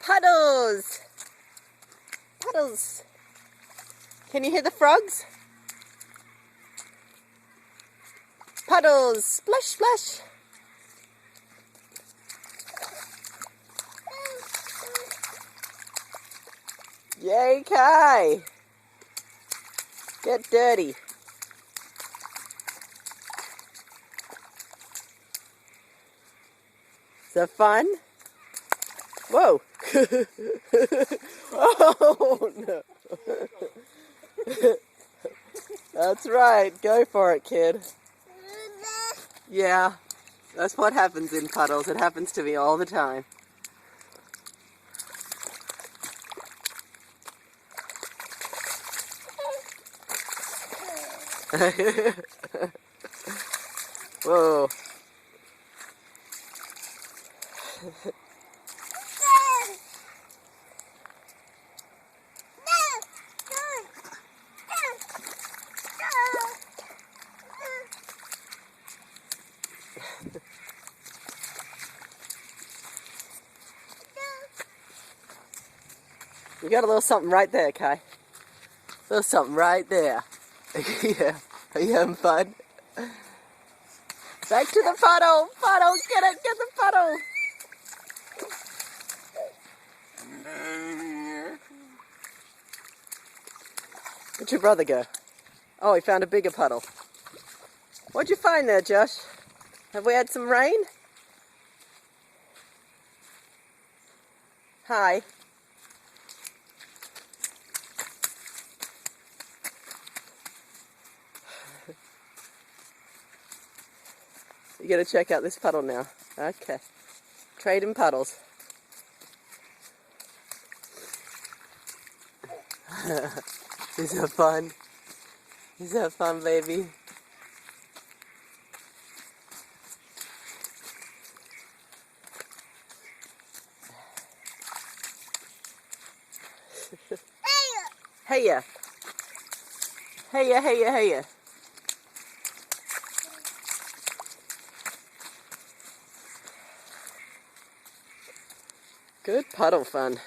Puddles! Puddles! Can you hear the frogs? Puddles! Splash, splash! Yay, Kai! Get dirty. Is that fun? Whoa! Oh no! That's right. Go for it, kid. Yeah, that's what happens in puddles. It happens to me all the time. Whoa. You got a little something right there, Kai. A little something right there. Yeah. Are you having fun? Back to the puddle! Puddle! Get it! Get the puddle! Where'd your brother go? Oh, he found a bigger puddle. What'd you find there, Josh? Have we had some rain? Hi. You gotta check out this puddle now. Okay. Trading puddles. Is that fun? Is that fun, baby? Heya! Heya, heya, heya! Good puddle fun.